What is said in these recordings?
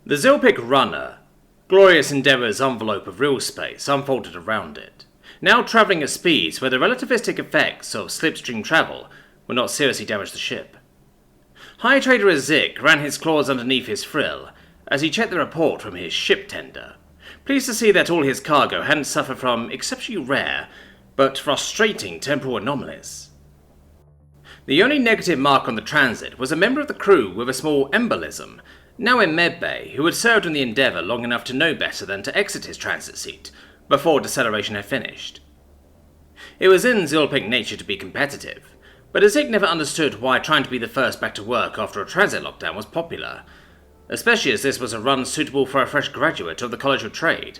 The Zilpic Runner, glorious endeavour's envelope of real space unfolded around it, now travelling at speeds where the relativistic effects of slipstream travel would not seriously damage the ship. High Trader Zik ran his claws underneath his frill as he checked the report from his ship tender, pleased to see that all his cargo hadn't suffered from exceptionally rare but frustrating temporal anomalies. The only negative mark on the transit was a member of the crew with a small embolism, now in medbay, who had served on the Endeavour long enough to know better than to exit his transit seat before deceleration had finished. It was in Zilpic nature to be competitive, but Zik never understood why trying to be the first back to work after a transit lockdown was popular, especially as this was a run suitable for a fresh graduate of the College of Trade,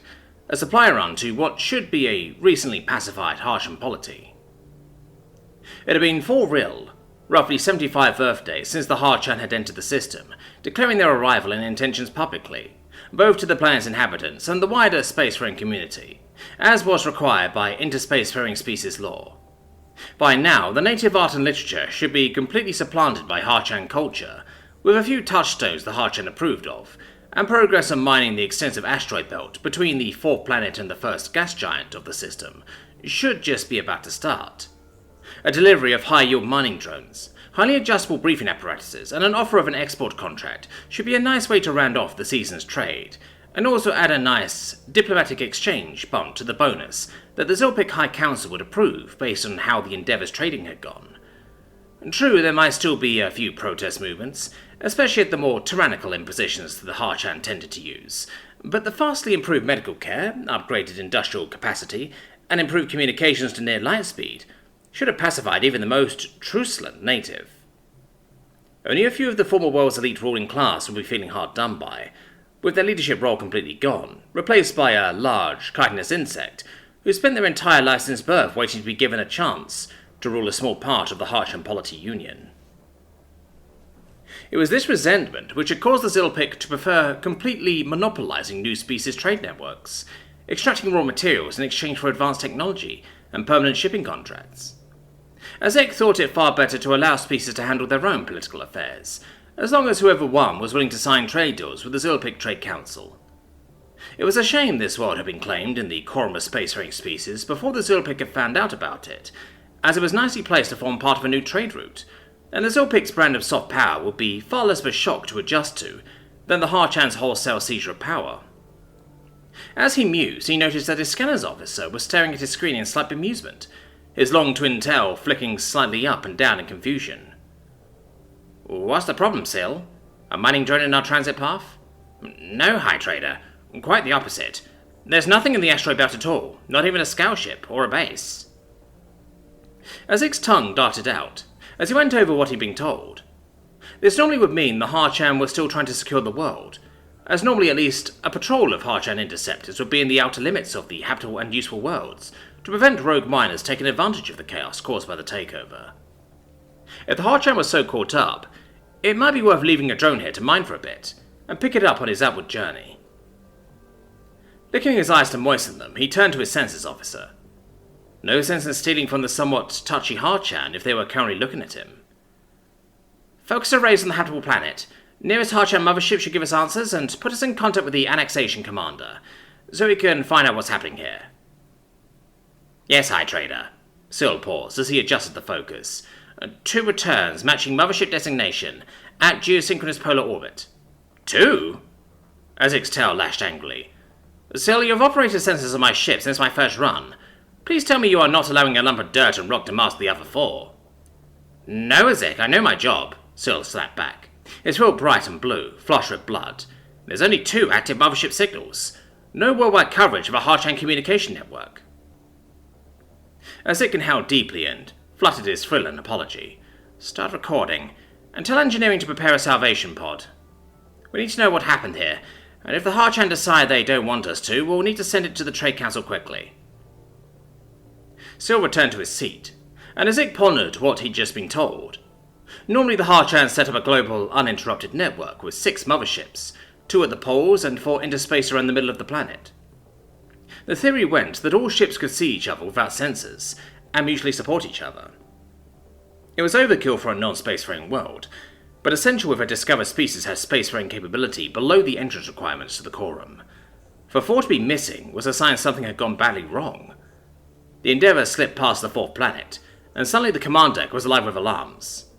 a supply run to what should be a recently pacified Harshan polity. It had been 4 ril, roughly 75 birthdays since the Harchan had entered the system, declaring their arrival and intentions publicly, both to the planet's inhabitants and the wider spacefaring community, as was required by interspacefaring species law. By now, the native art and literature should be completely supplanted by Harchan culture, with a few touchstones the Harchan approved of, and progress on mining the extensive asteroid belt between the 4th planet and the first gas giant of the system should just be about to start. A delivery of high-yield mining drones, highly adjustable briefing apparatuses, and an offer of an export contract should be a nice way to round off the season's trade, and also add a nice diplomatic exchange bump to the bonus that the Zilpic High Council would approve based on how the Endeavour's trading had gone. True, there might still be a few protest movements, especially at the more tyrannical impositions that the Harchan tended to use, but the vastly improved medical care, upgraded industrial capacity, and improved communications to near light speed should have pacified even the most truculent native. Only a few of the former world's elite ruling class will be feeling hard done by, with their leadership role completely gone, replaced by a large, chitinous insect who spent their entire life since birth waiting to be given a chance to rule a small part of the Harshan Polity Union. It was this resentment which had caused the Zilpic to prefer completely monopolizing new species trade networks, extracting raw materials in exchange for advanced technology and permanent shipping contracts. Zik thought it far better to allow species to handle their own political affairs, as long as whoever won was willing to sign trade deals with the Zilpic Trade Council. It was a shame this world had been claimed in the quorum of spacefaring species before the Zilpic had found out about it, as it was nicely placed to form part of a new trade route, and the Zilpic's brand of soft power would be far less of a shock to adjust to than the Harchan's wholesale seizure of power. As he mused, he noticed that his scanners officer was staring at his screen in slight bemusement, his long twin tail flicking slightly up and down in confusion. "What's the problem, Sil? A mining drone in our transit path?" "No, High Trader. Quite the opposite. There's nothing in the asteroid belt at all, not even a scout ship or a base." As Zik's tongue darted out, as he went over what he'd been told. This normally would mean the Harchan were still trying to secure the world, as normally at least a patrol of Harchan interceptors would be in the outer limits of the habitable and useful worlds, to prevent rogue miners taking advantage of the chaos caused by the takeover. If the Harchan was so caught up, it might be worth leaving a drone here to mine for a bit, and pick it up on his outward journey. Licking his eyes to moisten them, he turned to his census officer. No sense in stealing from the somewhat touchy Harchan if they were currently looking at him. "Focus arrays on the habitable planet. Nearest Harchan mothership should give us answers and put us in contact with the annexation commander, so we can find out what's happening here." "Yes, High Trader." Sil paused as he adjusted the focus. 2 returns matching mothership designation at geosynchronous polar orbit." "2?" Zik's tail lashed angrily. "Sil, you have operated sensors on my ship since my first run. Please tell me you are not allowing a lump of dirt and rock to mask the other 4. "No, Zik, I know my job," Sil slapped back. His frill bright and blue, flush with blood. "There's only 2 active mothership signals. No worldwide coverage of a Harchan communication network." Zik inhaled deeply and fluttered his frill in apology. "Start recording, and tell engineering to prepare a salvation pod. We need to know what happened here, and if the Harchan decide they don't want us to, we'll need to send it to the Trade Council quickly." Sil returned to his seat, and Zik pondered what he'd just been told. Normally the Harchan set up a global, uninterrupted network with 6 motherships, 2 at the poles and 4 interspace around the middle of the planet. The theory went that all ships could see each other without sensors, and mutually support each other. It was overkill for a non-spacefaring world, but essential if a discovered species has spacefaring capability below the entrance requirements to the core room. For 4 to be missing was a sign something had gone badly wrong. The Endeavour slipped past the 4th planet, and suddenly the command deck was alive with alarms.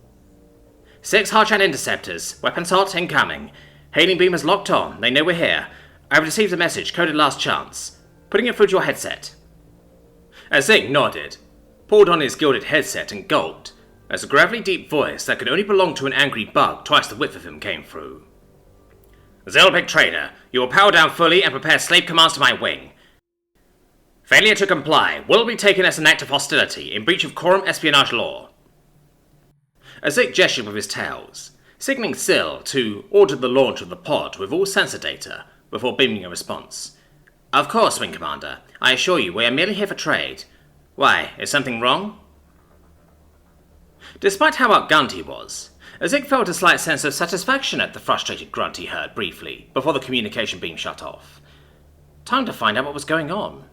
6 Harchan interceptors, weapons hot, incoming. Hailing beam is locked on, they know we're here. I've received a message, coded last chance. Putting it through to your headset. Zig nodded, pulled on his gilded headset and gulped, as a gravelly deep voice that could only belong to an angry bug twice the width of him came through. Zelbek Trader, you will power down fully and prepare slave commands to my wing. Failure to comply will be taken as an act of hostility in breach of quorum espionage law. Zik gestured with his tails, signaling Syl to order the launch of the pod with all sensor data before beaming a response. Of course, Wing Commander. I assure you, we are merely here for trade. Why, is something wrong? Despite how outgunned he was, Zik felt a slight sense of satisfaction at the frustrated grunt he heard briefly before the communication beam shut off. Time to find out what was going on.